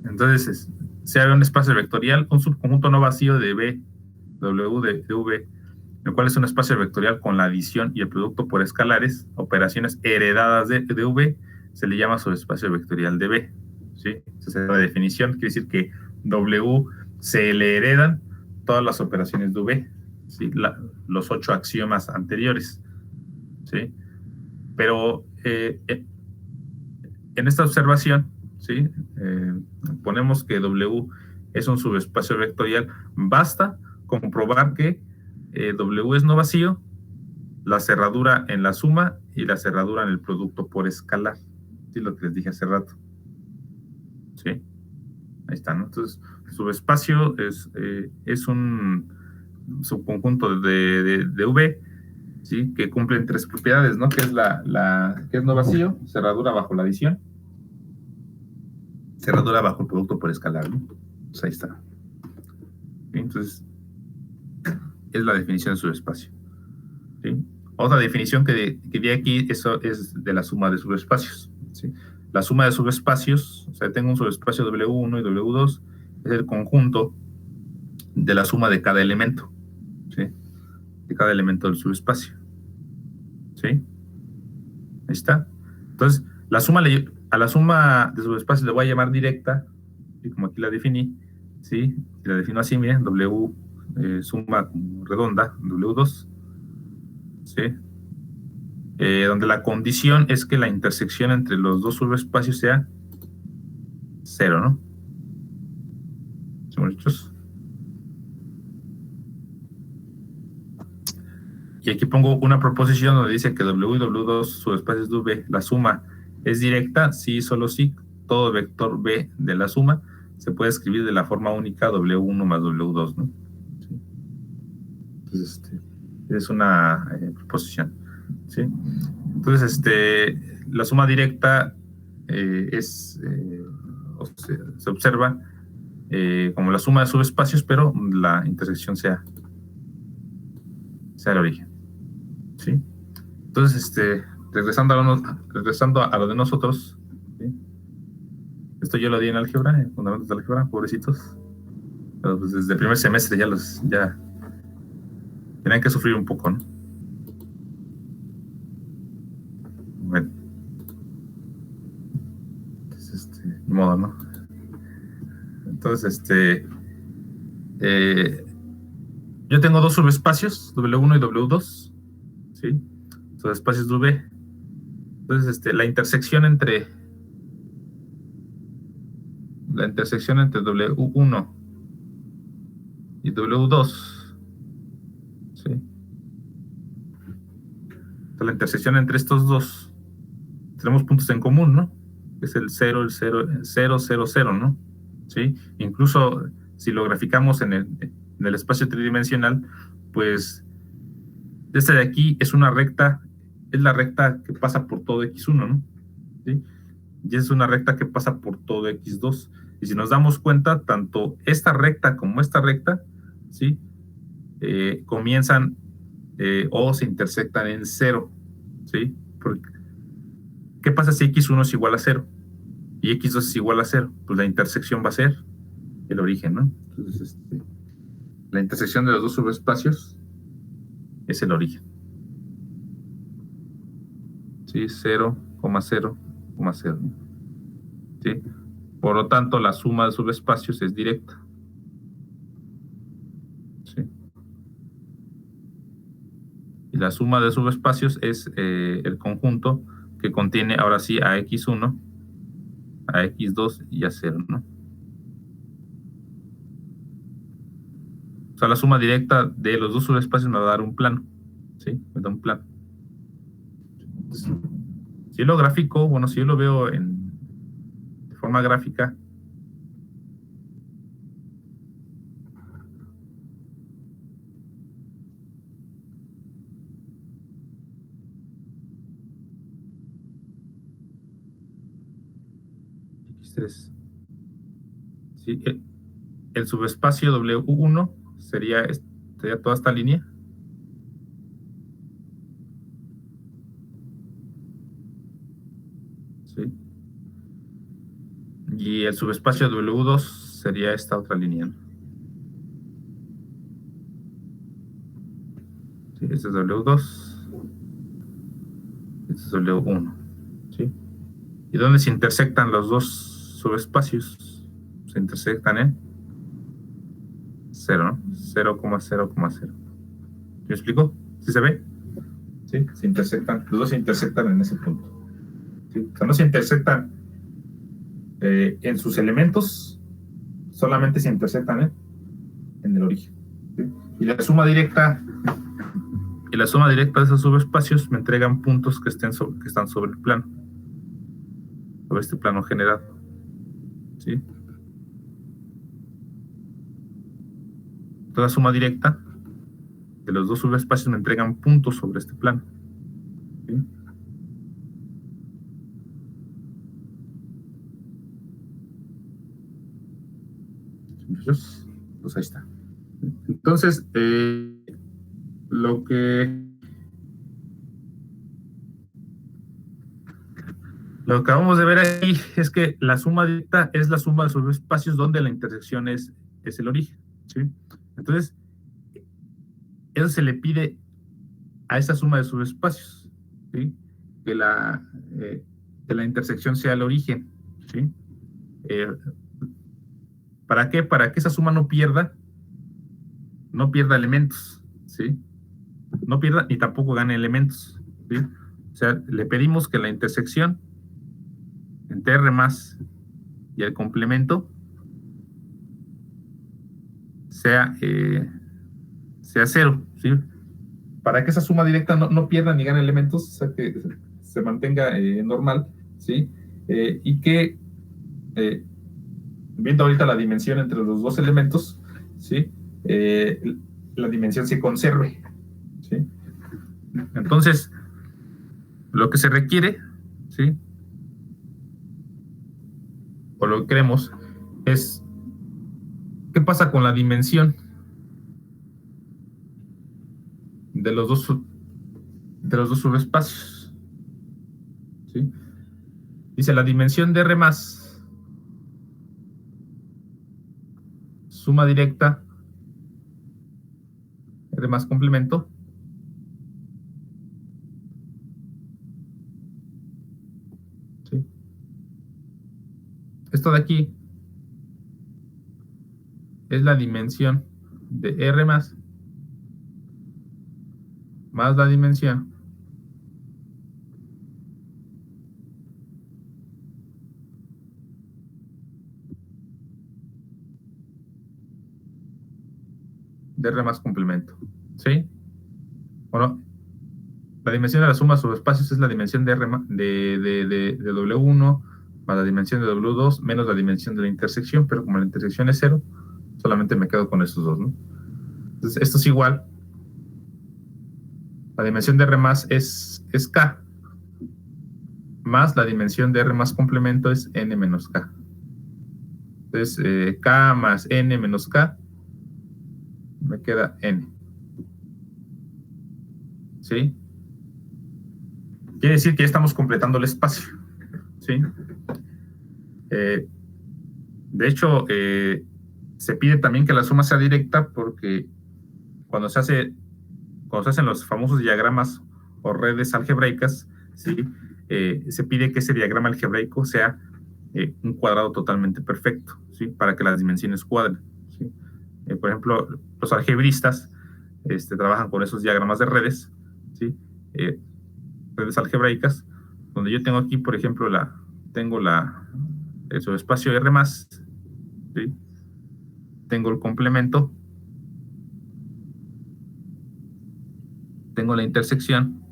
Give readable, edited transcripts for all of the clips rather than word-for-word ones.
Entonces, se abre un espacio vectorial, un subconjunto no vacío de B, W de V, el cual es un espacio vectorial con la adición y el producto por escalares, operaciones heredadas de V, se le llama subespacio vectorial de B. ¿Sí? Esa es la definición, quiere decir que W se le heredan todas las operaciones de V, ¿sí? Los 8 axiomas anteriores. ¿Sí? Pero en esta observación, ¿sí? Ponemos que W es un subespacio vectorial. Basta comprobar que W es no vacío, la cerradura en la suma y la cerradura en el producto por escalar. Sí, lo que les dije hace rato. ¿Sí? Ahí está, ¿no? Entonces, subespacio es un subconjunto de V, ¿sí? Que cumplen 3 propiedades, ¿no? Que es que es no vacío, cerradura bajo la adición, cerradura bajo el producto por escalar, ¿no? Pues ahí está. ¿Sí? Entonces, es la definición de subespacio. ¿Sí? Otra definición que di aquí, eso es de la suma de subespacios. ¿Sí? La suma de subespacios, o sea, tengo un subespacio W1 y W2, es el conjunto de la suma de cada elemento. ¿Sí? De cada elemento del subespacio. ¿Sí? Ahí está. Entonces, a la suma de subespacios le voy a llamar directa, ¿sí? Como aquí la definí, ¿sí? Y la defino así, miren, W suma redonda, W2, ¿sí? Donde la condición es que la intersección entre los dos subespacios sea 0, ¿no? ¿Sí, muchachos? Y aquí pongo una proposición donde dice que W y W2 subespacios de V, la suma es directa, sí, solo sí, todo vector V de la suma se puede escribir de la forma única W1 más W2, ¿no? ¿Sí? Entonces, es una proposición, ¿sí? Entonces, la suma directa se observa como la suma de subespacios, pero la intersección sea el origen. ¿Sí? Entonces, regresando a lo de nosotros, ¿sí? Esto yo lo di en álgebra, en fundamentos de álgebra, pobrecitos. Pero pues desde el primer semestre ya tenían que sufrir un poco, ¿no? Bueno, entonces, ni modo, ¿no? Entonces, yo tengo dos subespacios, W1 y W2, ¿sí? Subespacios de V. Entonces, la intersección entre W1 y W2, ¿sí? Entonces, la intersección entre estos dos, tenemos puntos en común, ¿no? Es el 0, el 0, 0, 0, 0, ¿no? ¿Sí? Incluso si lo graficamos en el espacio tridimensional, pues este de aquí es una recta, es la recta que pasa por todo X1, ¿no? ¿Sí? Y es una recta que pasa por todo X2. Y si nos damos cuenta, tanto esta recta como esta recta, ¿sí? Comienzan o se intersectan en 0, ¿sí? Porque, ¿qué pasa si X1 es igual a 0 y X2 es igual a 0? Pues la intersección va a ser el origen, ¿no? Entonces, la intersección de los dos subespacios es el origen. ¿Sí? 0,0,0. ¿Sí? Por lo tanto, la suma de subespacios es directa. ¿Sí? Y la suma de subespacios es el conjunto que contiene ahora sí a X1, a X2 y a 0, ¿no? O sea, la suma directa de los dos subespacios me va a dar un plano. ¿Sí? Me da un plano. Entonces, si yo lo grafico, bueno, si yo lo veo de forma gráfica, X3, ¿sí? El subespacio W1 sería toda esta línea. ¿Sí? Y el subespacio W2 sería esta otra línea, ¿no? Sí, este es W2, este es W1, ¿sí? ¿Y dónde se intersectan los dos subespacios? Se intersectan en 0, ¿no? 0,0,0. ¿Me explico? ¿Sí se ve? Sí, se intersectan, los dos se intersectan en ese punto. ¿Sí? O sea, no se intersectan en sus elementos, solamente se intersectan en el origen. ¿Sí? Y la suma directa de esos subespacios me entregan puntos que están sobre el plano, sobre este plano generado. ¿Sí? Toda suma directa de los dos subespacios me entregan puntos sobre este plano. ¿Sí? Pues ahí está. Entonces, lo que acabamos de ver aquí es que la suma directa es la suma de subespacios donde la intersección es el origen. ¿Sí? Entonces, eso se le pide a esa suma de subespacios, ¿sí? Que que la intersección sea el origen. ¿Sí? Eh, ¿Para qué? Para que esa suma no pierda elementos. ¿Sí? No pierda ni tampoco gane elementos. ¿Sí? O sea, le pedimos que la intersección entre R más y el complemento sea, sea cero, ¿sí? Para que esa suma directa no pierda ni gane elementos, o sea, que se mantenga normal, ¿sí? Y que, eh, viendo ahorita la dimensión entre los dos elementos, ¿sí? La dimensión se conserve, ¿sí? Entonces, lo que se requiere, ¿sí? O lo que queremos es, ¿qué pasa con la dimensión de los dos subespacios? ¿Sí? Dice la dimensión de R más, suma directa, R más complemento, ¿sí? Esto de aquí es la dimensión de R más la dimensión de R más complemento, ¿sí? Bueno, la dimensión de la suma de subespacios es la dimensión de R más, de W1 más la dimensión de W2 menos la dimensión de la intersección, pero como la intersección es cero, solamente me quedo con estos dos, ¿no? Entonces, esto es igual. La dimensión de R más es K, más la dimensión de R más complemento es N menos K. Entonces, K más N menos K, me queda N. ¿Sí? Quiere decir que ya estamos completando el espacio. ¿Sí? Eh, de hecho, se pide también que la suma sea directa porque cuando se hacen los famosos diagramas o redes algebraicas, ¿sí? Se pide que ese diagrama algebraico sea un cuadrado totalmente perfecto, ¿sí? Para que las dimensiones cuadren, ¿sí? Por ejemplo, los algebristas trabajan con esos diagramas de redes, ¿sí? Redes algebraicas, donde yo tengo aquí, por ejemplo, el subespacio R más, ¿sí? Tengo el complemento, tengo la intersección,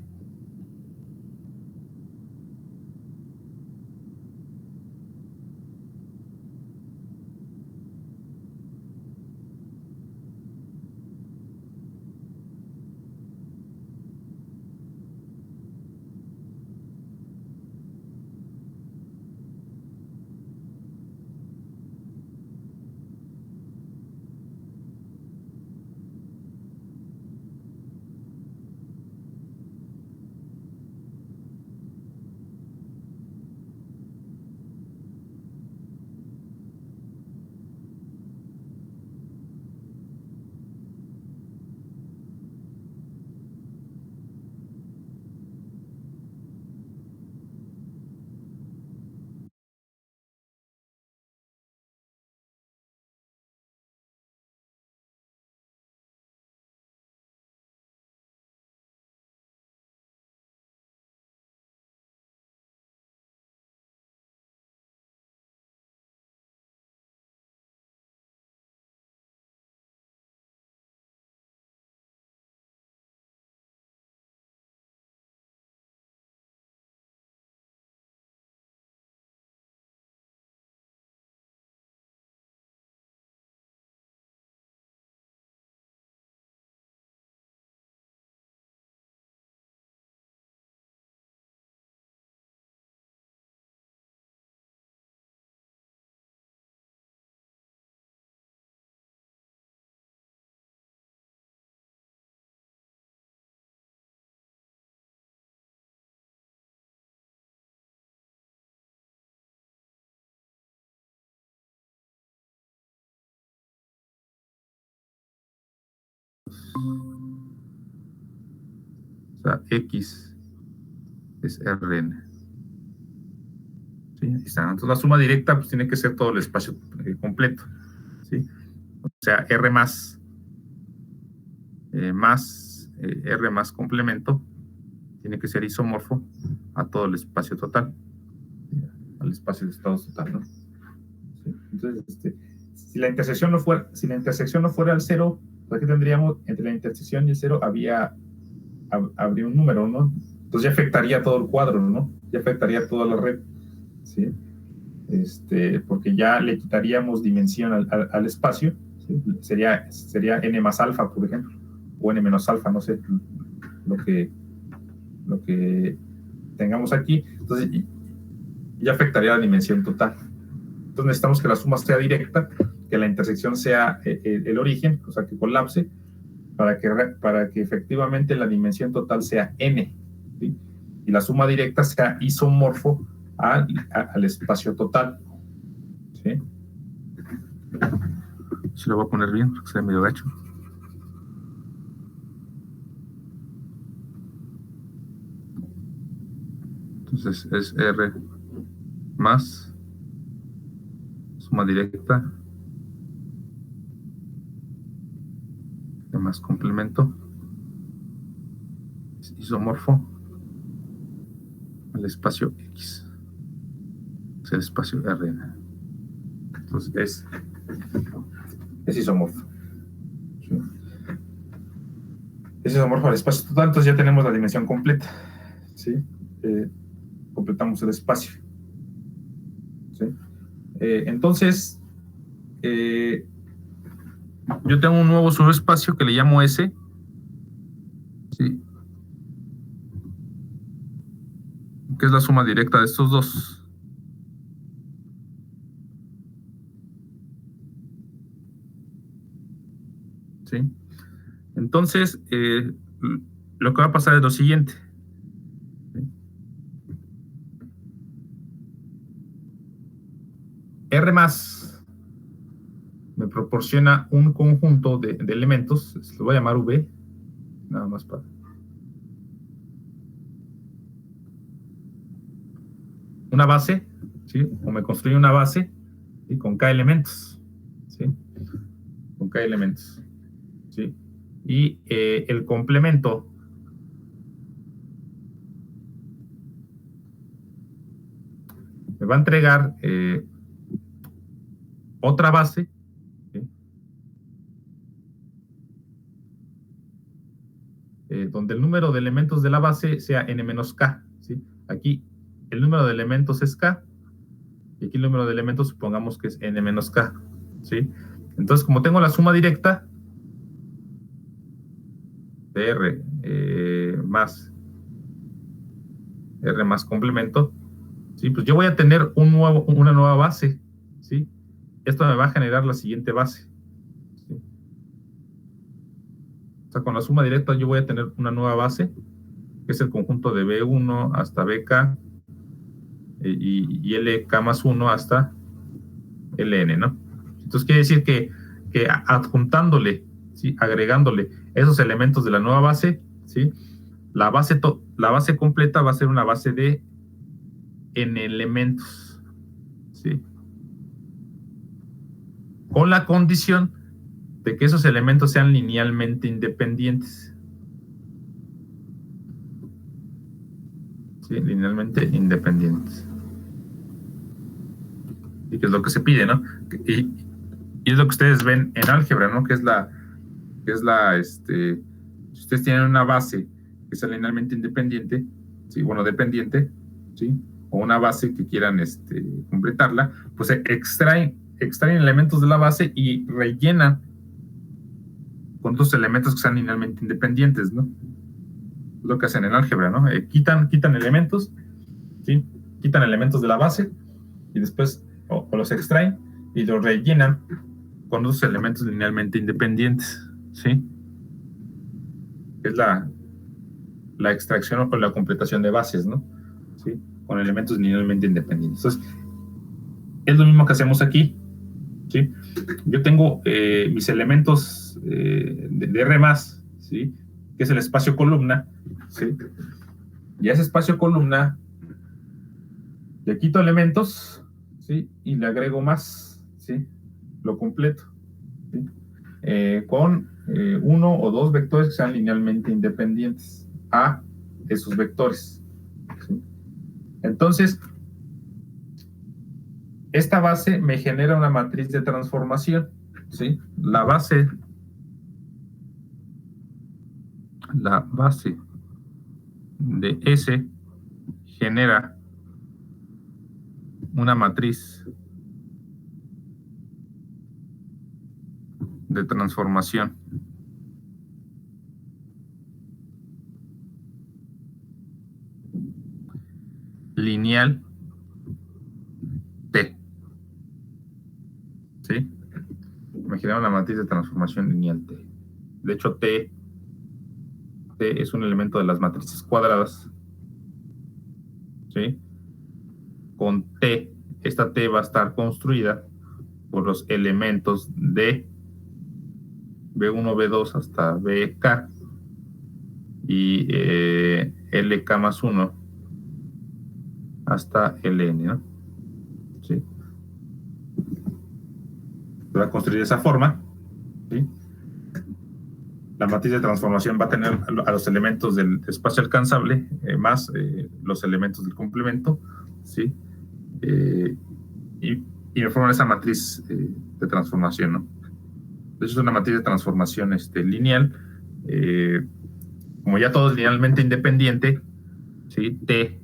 O sea, X es Rn. ¿Sí? Ahí está. Entonces la suma directa pues tiene que ser todo el espacio completo. ¿Sí? O sea, R más R más complemento tiene que ser isomorfo a todo el espacio total, al espacio de estados total, ¿no? ¿Sí? Entonces, si la intersección no fuera al cero, pues aquí tendríamos entre la intersección y el cero habría un número, ¿no? Entonces ya afectaría todo el cuadro, ¿no? Ya afectaría toda la red, ¿sí? Porque ya le quitaríamos dimensión al espacio, ¿sí? Sería n más alfa, por ejemplo, o n menos alfa, no sé, lo que tengamos aquí. Entonces ya afectaría la dimensión total. Entonces necesitamos que la suma sea directa, que la intersección sea el origen, o sea, que colapse, para que efectivamente la dimensión total sea n, ¿sí? Y la suma directa sea isomorfo al espacio total, ¿sí? Se lo voy a poner bien, porque se ve medio gacho. Entonces es R más suma directa más complemento isomorfo al espacio X, es el espacio Rn. Entonces es isomorfo. ¿Sí? Es isomorfo al espacio total, entonces ya tenemos la dimensión completa, ¿sí? Completamos el espacio, ¿sí? Entonces yo tengo un nuevo subespacio que le llamo S, ¿sí? Que es la suma directa de estos dos. ¿Sí? Entonces, lo que va a pasar es lo siguiente. ¿Sí? R más me proporciona un conjunto de elementos, lo voy a llamar V, nada más para... Una base, ¿sí? O me construye una base, ¿sí? Con K elementos, ¿sí? Con K elementos, ¿sí? Y el complemento me va a entregar otra base, ¿sí? Donde el número de elementos de la base sea n-k, ¿sí? Aquí el número de elementos es k, y aquí el número de elementos supongamos que es n-k, ¿sí? Entonces, como tengo la suma directa de R más complemento, ¿sí? Pues yo voy a tener una nueva base, ¿sí? Esto me va a generar la siguiente base, ¿sí? O sea, con la suma directa yo voy a tener una nueva base, que es el conjunto de B1 hasta BK y LK más 1 hasta LN, ¿no? Entonces quiere decir que adjuntándole, ¿sí? Agregándole esos elementos de la nueva base, ¿sí? La base completa va a ser una base de n elementos, ¿sí? Con la condición de que esos elementos sean linealmente independientes. ¿Sí? Linealmente independientes. Y que es lo que se pide, ¿no? Y es lo que ustedes ven en álgebra, ¿no? Que es si ustedes tienen una base que sea linealmente independiente, ¿sí? Bueno, dependiente, ¿sí? O una base que quieran completarla, pues extraen elementos de la base y rellenan con otros elementos que sean linealmente independientes, ¿no? Es lo que hacen en álgebra, ¿no? Quitan elementos, ¿sí? Quitan elementos de la base y después o los extraen y los rellenan con otros elementos linealmente independientes, ¿sí? Es la extracción o con la completación de bases, ¿no? ¿Sí? Con elementos linealmente independientes. Entonces, es lo mismo que hacemos aquí, ¿sí? Yo tengo mis elementos de R+, ¿sí? Que es el espacio columna, ¿sí? Y a ese espacio columna le quito elementos, ¿sí? Y le agrego más, ¿sí? Lo completo, ¿sí? Con uno o dos vectores que sean linealmente independientes a esos vectores, ¿sí? Entonces, esta base me genera una matriz de transformación, ¿sí? La base de S genera una matriz de transformación lineal T, ¿sí? Imaginemos la matriz de transformación lineal T. De hecho, T es un elemento de las matrices cuadradas, ¿sí? Con T, esta T va a estar construida por los elementos de B1, B2 hasta BK y LK más 1 hasta LN, ¿no? ¿Sí? Se va a construir de esa forma, ¿sí? La matriz de transformación va a tener a los elementos del espacio alcanzable más los elementos del complemento, ¿sí? Y me forman esa matriz de transformación, ¿no? Entonces es una matriz de transformación lineal. Como ya todo es linealmente independiente, ¿sí? T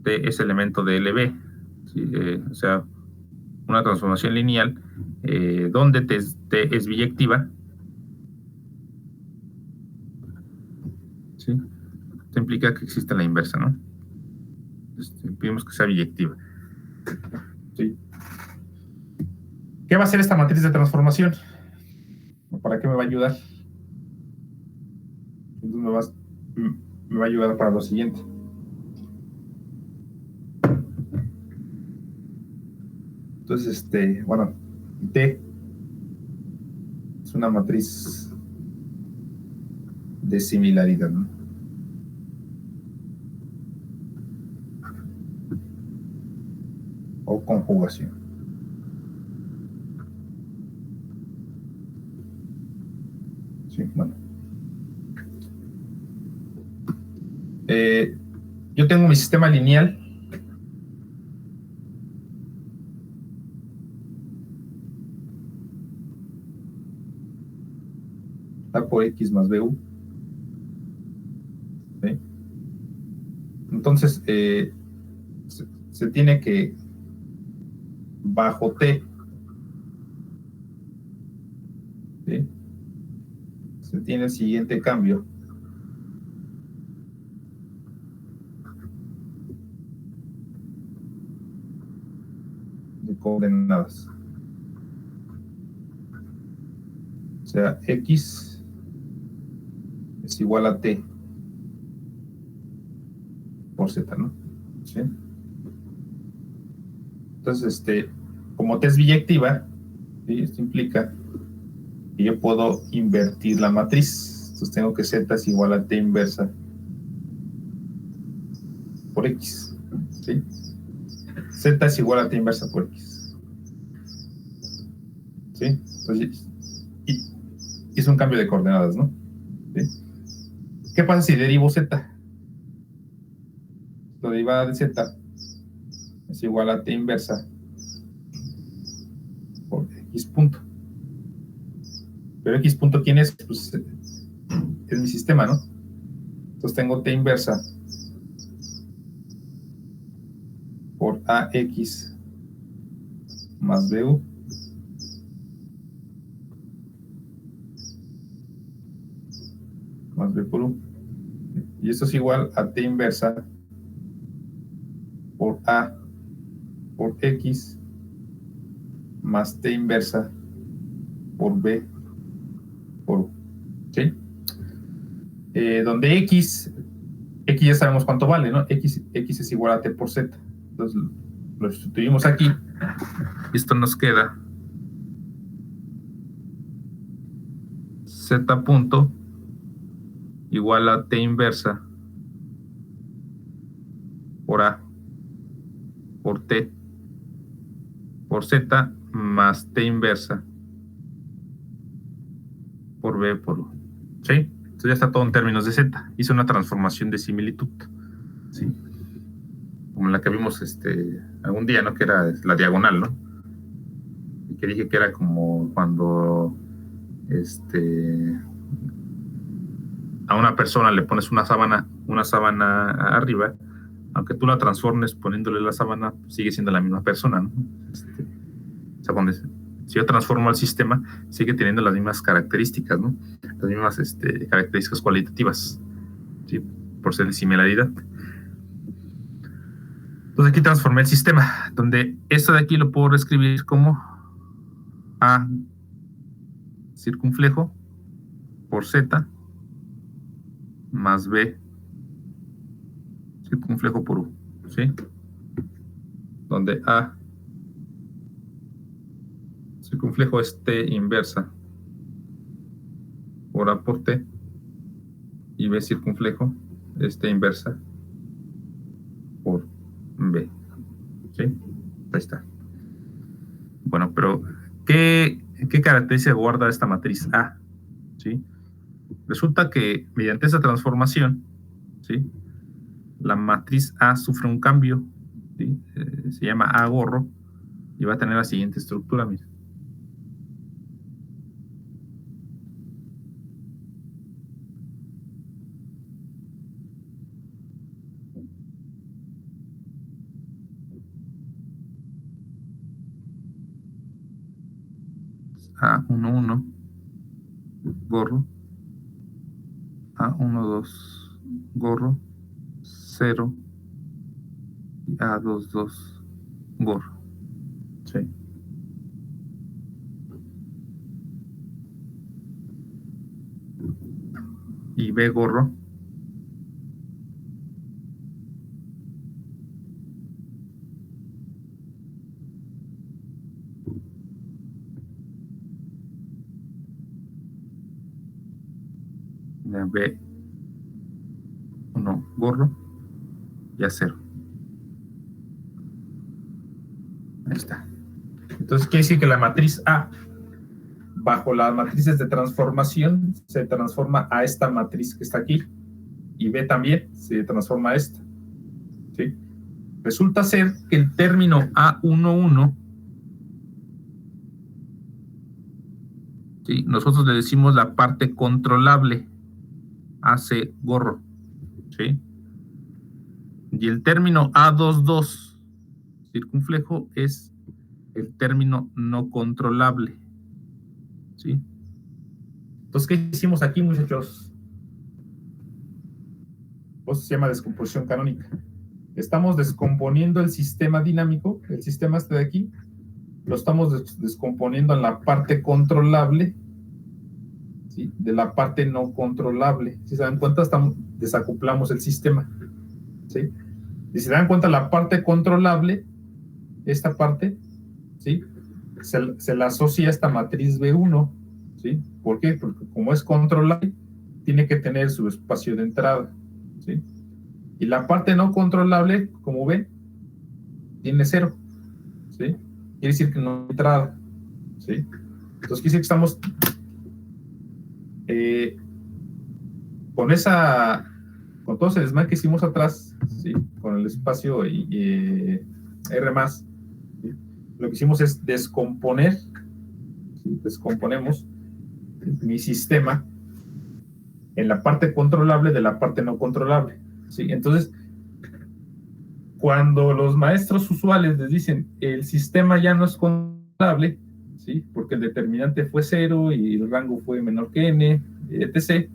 es elemento de LB, ¿sí? O sea, una transformación lineal donde T es biyectiva, ¿sí? Esto implica que existe la inversa, ¿no? Pedimos que sea biyectiva, ¿sí? ¿Qué va a hacer esta matriz de transformación? ¿Para qué me va a ayudar? Entonces me va a ayudar para lo siguiente. Entonces, bueno, T es una matriz de similaridad, ¿no? O conjugación. Sí, bueno. Yo tengo mi sistema lineal. A por X más BU. ¿Sí? Entonces, se tiene que bajo T, ¿sí? Se tiene el siguiente cambio. De coordenadas. O sea, X es igual a T por Z, ¿no? ¿Sí? Entonces, como T es biyectiva, ¿sí? Esto implica que yo puedo invertir la matriz. Entonces tengo que Z es igual a T inversa por X, ¿sí? Z es igual a T inversa por X, ¿sí? Entonces, y es un cambio de coordenadas, ¿no? ¿Sí? ¿Qué pasa si derivo Z? La derivada de Z es igual a T inversa por X punto. Pero X punto, ¿quién es? Pues es mi sistema, ¿no? Entonces tengo T inversa por AX más BU más B por U. Y esto es igual a T inversa por A por X más T inversa por B por U. ¿Sí? Donde X ya sabemos cuánto vale, ¿no? X es igual a T por Z. Entonces lo sustituimos aquí. Esto nos queda Z punto igual a T inversa por A por T por Z más T inversa por B por U. ¿Sí? Entonces ya está todo en términos de Z. Hice una transformación de similitud. ¿Sí? Como la que vimos algún día, ¿no? Que era la diagonal, ¿no? Y que dije que era como cuando a una persona le pones una sábana arriba, aunque tú la transformes poniéndole la sábana, sigue siendo la misma persona, ¿no? O sea, si yo transformo al sistema, sigue teniendo las mismas características, ¿no? Las mismas características cualitativas, ¿sí? Por ser de similaridad. Entonces aquí transformé el sistema, donde esto de aquí lo puedo reescribir como A circunflejo por Z más B circunflejo por U, ¿sí? Donde A circunflejo es T inversa por A por T y B circunflejo es T inversa por B, ¿sí? Ahí está. Bueno, pero ¿qué característica guarda esta matriz A? ¿Sí? Resulta que mediante esa transformación, ¿sí? La matriz A sufre un cambio, ¿sí? Se llama A gorro y va a tener la siguiente estructura, mira. A11 gorro, A12 gorro, 0 y A22 gorro. Sí. Y B gorro B1 gorro y A0. Ahí está. Entonces quiere decir que la matriz A, bajo las matrices de transformación, se transforma a esta matriz que está aquí, y B también se transforma a esta. ¿Sí? Resulta ser que el término A11, ¿sí? Nosotros le decimos la parte controlable, AC gorro, ¿sí? Y el término A22 circunflejo es el término no controlable, ¿sí? Entonces, ¿qué hicimos aquí, muchachos? Pues se llama descomposición canónica. Estamos descomponiendo el sistema dinámico, el sistema de aquí, lo estamos descomponiendo en la parte controlable, ¿sí? De la parte no controlable. Si se dan cuenta, desacoplamos el sistema, ¿sí? Y si se dan cuenta, la parte controlable, esta parte, ¿sí? Se la asocia a esta matriz B1, ¿sí? ¿Por qué? Porque como es controlable, tiene que tener su espacio de entrada, ¿sí? Y la parte no controlable, como ven, tiene 0, ¿sí? Quiere decir que no hay entrada, ¿sí? Entonces quiere decir que estamos con todo ese desmán que hicimos atrás, ¿sí? Con el espacio R+, ¿sí? Lo que hicimos es descomponer, ¿sí? Descomponemos mi sistema en la parte controlable de la parte no controlable, ¿sí? Entonces, cuando los maestros usuales les dicen el sistema ya no es controlable, ¿sí? Porque el determinante fue 0 y el rango fue menor que n, etc.,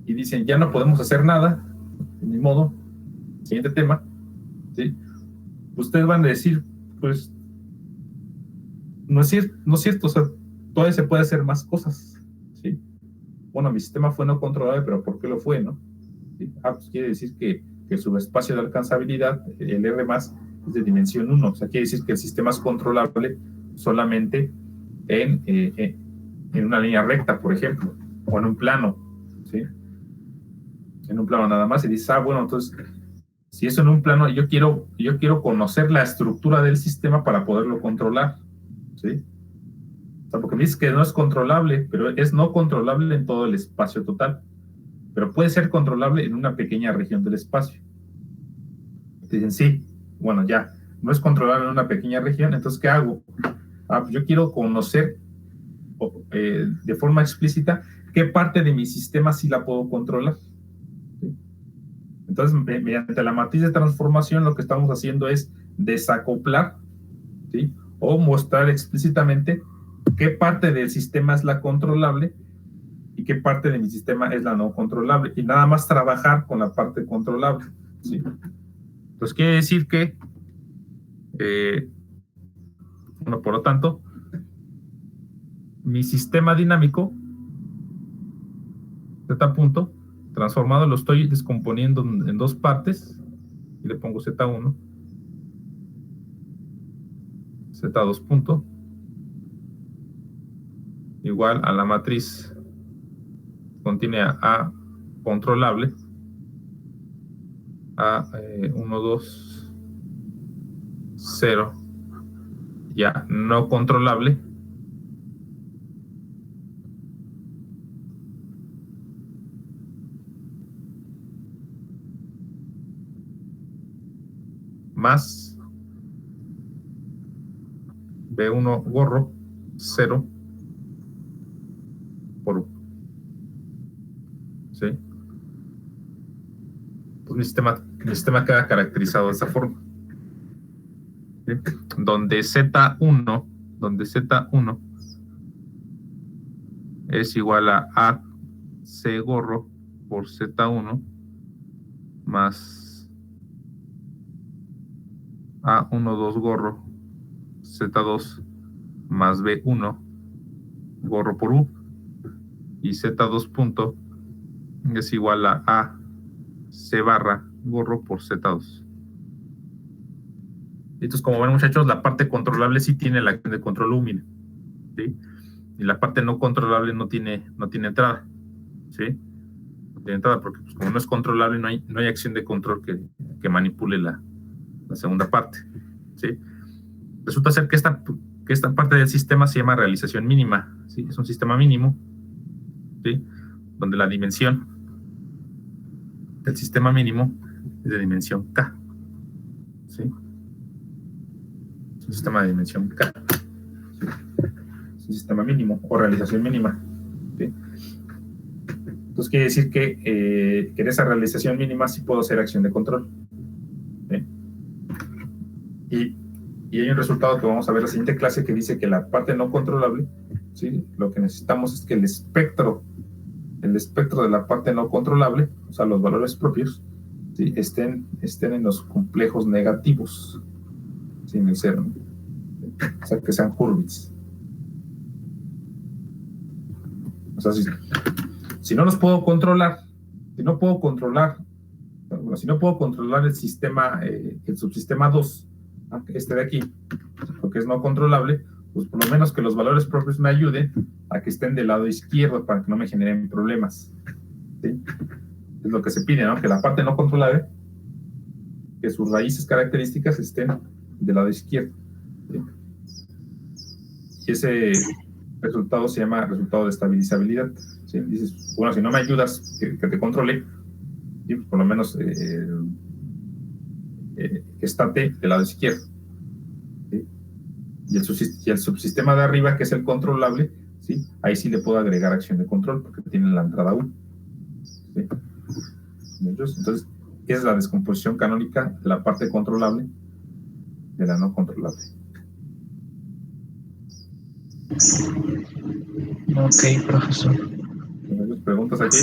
y dicen ya no podemos hacer nada, ni modo, siguiente tema, ¿sí? Ustedes van a decir, pues, no es cierto, o sea, todavía se puede hacer más cosas, ¿sí? Bueno, mi sistema fue no controlable, pero ¿por qué lo fue, no? ¿Sí? Pues quiere decir que el subespacio de alcanzabilidad, el R+, es de dimensión 1, o sea, quiere decir que el sistema es controlable solamente en en una línea recta, por ejemplo, o en un plano, ¿sí? En un plano nada más, y dices, bueno, entonces, si eso en un plano, yo quiero conocer la estructura del sistema para poderlo controlar, ¿sí? O sea, porque me dices que no es controlable, pero es no controlable en todo el espacio total, pero puede ser controlable en una pequeña región del espacio. Te dicen, sí, bueno, ya, no es controlable en una pequeña región, entonces, ¿qué hago? Pues yo quiero conocer de forma explícita qué parte de mi sistema sí la puedo controlar. ¿Sí? Entonces, mediante la matriz de transformación, lo que estamos haciendo es desacoplar, ¿sí? O mostrar explícitamente qué parte del sistema es la controlable y qué parte de mi sistema es la no controlable, y nada más trabajar con la parte controlable, ¿sí? Pues quiere decir que, bueno, por lo tanto, mi sistema dinámico, z punto, transformado, lo estoy descomponiendo en dos partes, y le pongo z1, z2 punto, igual a la matriz contiene a controlable, a 1, 2, 0, ya no controlable, más B1 gorro 0 por U. ¿Sí? Pues mi sistema queda caracterizado de esa forma. ¿Sí? Donde Z1 es igual a AC gorro por Z1 más A12 gorro Z2 más B1 gorro por U, y Z2 punto es igual a AC barra gorro por Z2. Entonces, como ven, muchachos, la parte controlable sí tiene la acción de control UMIN, ¿sí? Y la parte no controlable no tiene entrada, ¿sí? No tiene entrada porque, pues, como no es controlable, no hay acción de control que manipule la segunda parte, ¿sí? Resulta ser que esta parte del sistema se llama realización mínima, ¿sí? Es un sistema mínimo, ¿sí? Donde la dimensión del sistema mínimo es de dimensión K, ¿sí? Es un sistema de dimensión K, ¿sí? Es un sistema mínimo o realización mínima, ¿sí? Entonces quiere decir que en esa realización mínima sí puedo hacer acción de control, ¿sí? Y hay un resultado que vamos a ver en la siguiente clase que dice que la parte no controlable, ¿sí? Lo que necesitamos es que el espectro de la parte no controlable, o sea, los valores propios, ¿sí? estén en los complejos negativos, ¿sí? En el cero, ¿no? O sea, que sean Hurwitz. O sea, si no los puedo controlar, si no puedo controlar el sistema, el subsistema 2, este de aquí, porque es no controlable, pues por lo menos que los valores propios me ayuden a que estén del lado izquierdo para que no me generen problemas, ¿sí? Es lo que se pide, ¿no? Que la parte no controlable, que sus raíces características estén del lado izquierdo, ¿sí? Y ese resultado se llama resultado de estabilizabilidad, ¿sí? Dices, bueno, si no me ayudas que te controle, ¿sí? Pues por lo menos estate del lado izquierdo, ¿sí? Y el subsistema de arriba, que es el controlable, ¿sí? Ahí sí le puedo agregar acción de control porque tiene la entrada 1, ¿sí? Entonces, esa es la descomposición canónica de la parte controlable de la no controlable. Ok, profesor. ¿Tienes preguntas aquí?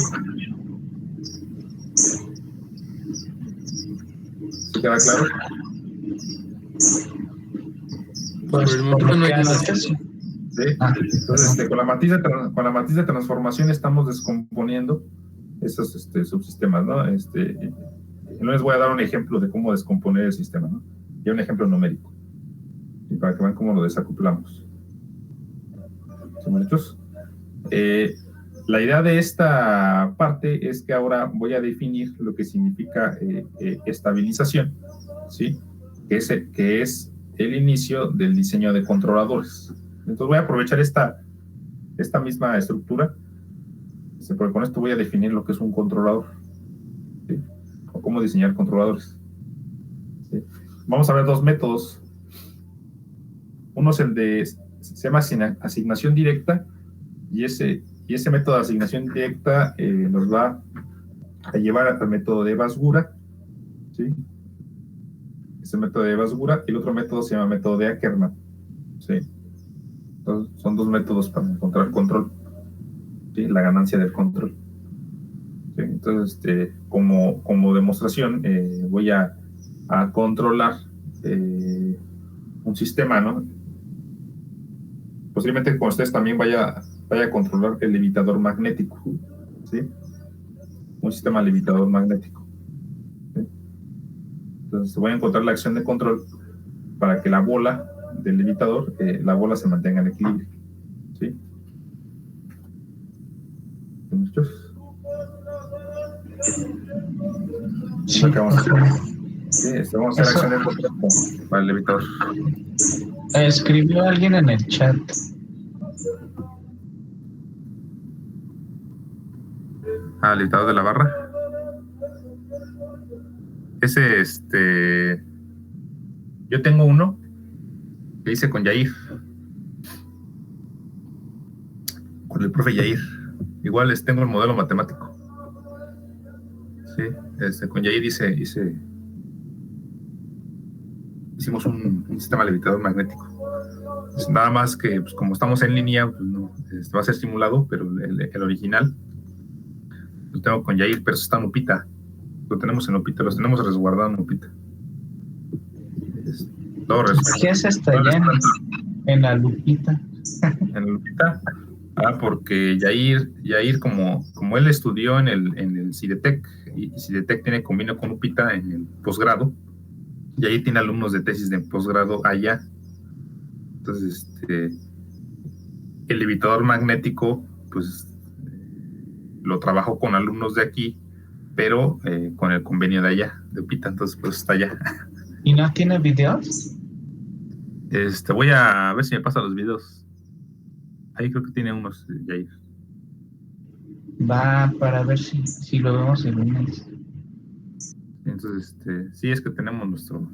¿Sí queda claro? Pues por lo que hace. Sí. Entonces, con la matriz de transformación estamos descomponiendo esos subsistemas, ¿no? Y no les voy a dar un ejemplo de cómo descomponer el sistema, ¿no? Y un ejemplo numérico, y para que vean cómo lo desacoplamos. ¿Son muchos? La idea de esta parte es que ahora voy a definir lo que significa estabilización, ¿sí? Que es el inicio del diseño de controladores. Entonces voy a aprovechar esta misma estructura, porque con esto voy a definir lo que es un controlador, ¿sí? O cómo diseñar controladores, ¿sí? Vamos a ver dos métodos. Uno es el de, se llama asignación directa, y ese método de asignación directa nos va a llevar al método de Basgura, ¿sí? Ese método de Basgura, y el otro método se llama método de Ackermann, ¿sí? Entonces, son dos métodos para encontrar control, ¿sí? La ganancia del control, ¿sí? Entonces, como demostración, voy a controlar un sistema, ¿no? Posiblemente con ustedes también vaya a controlar el limitador magnético, ¿sí? Un sistema limitador magnético, ¿sí? Entonces voy a encontrar la acción de control para que la bola del limitador, la bola se mantenga en equilibrio, ¿sí? ¿Muchos? Sí, vamos a hacer acción de control para el limitador. Escribió alguien en el chat. El limitador de la barra. Ese, yo tengo uno que hice con Yair, con el profe Yair. Igual tengo el modelo matemático. Sí, con Yair hicimos un sistema limitador magnético. Nada más que, pues, como estamos en línea, pues no, va a ser simulado, pero el original lo tengo con Yair, pero eso está en Upita. Lo tenemos en Upita, los tenemos resguardados en Upita. ¿Qué es esto allá en la Lupita? En la Lupita. Porque Yair como él estudió en el CIDETEC, y CIDETEC tiene convenio con Upita en el posgrado, Yair tiene alumnos de tesis de posgrado allá. Entonces, el limitador magnético, pues, lo trabajó con alumnos de aquí, pero con el convenio de allá, de Upita, entonces pues está allá. ¿Y no tiene videos? Voy a ver si me pasa los videos. Ahí creo que tiene unos, Yair. Va, para ver si lo vemos el lunes. Entonces, sí, es que tenemos nuestro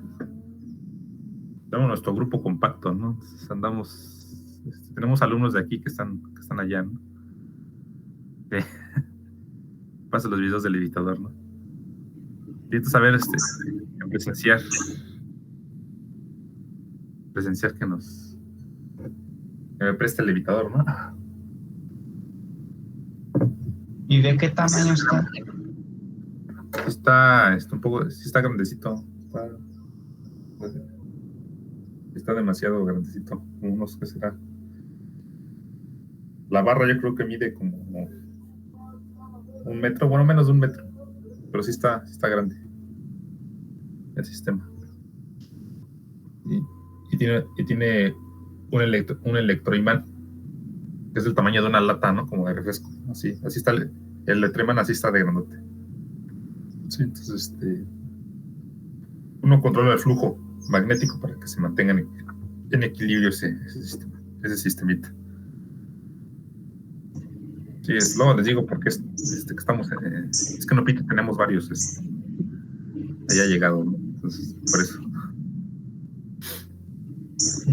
grupo compacto, ¿no? Entonces andamos, tenemos alumnos de aquí que están allá, ¿no? Pasa los videos del limitador, ¿no? Y entonces, a ver, en presenciar que me preste el limitador, ¿no? ¿Y de qué tamaño está? Está un poco, sí está grandecito. Está demasiado grandecito. Unos, ¿qué será? La barra yo creo que mide como 1 metro, bueno, menos de 1 metro. Pero sí está grande el sistema. Y tiene un electroimán, que es del tamaño de una lata, ¿no? Como de refresco. Así está el electroimán, así está de grandote. Sí, entonces, uno controla el flujo magnético para que se mantenga en equilibrio ese sistemita. Sí, luego les digo porque que estamos, es que en Upita tenemos varios, haya llegado, ¿no? Entonces, por eso.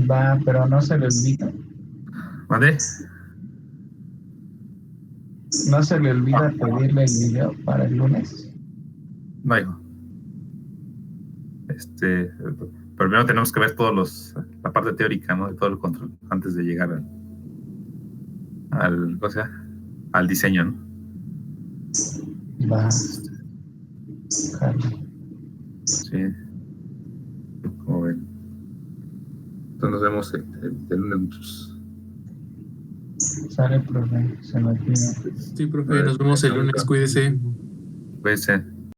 Va, pero no se le olvida. ¿Vale? ¿No se le olvida pedirle el video para el lunes? No, hijo. Primero tenemos que ver la parte teórica, ¿no? De todo el control antes de llegar al diseño, ¿no? Va. Sí. Como ven. Entonces nos vemos el lunes. Sale, profe. Se me olvida. Sí, profe, nos vemos el lunes. Cuídese. Cuídense.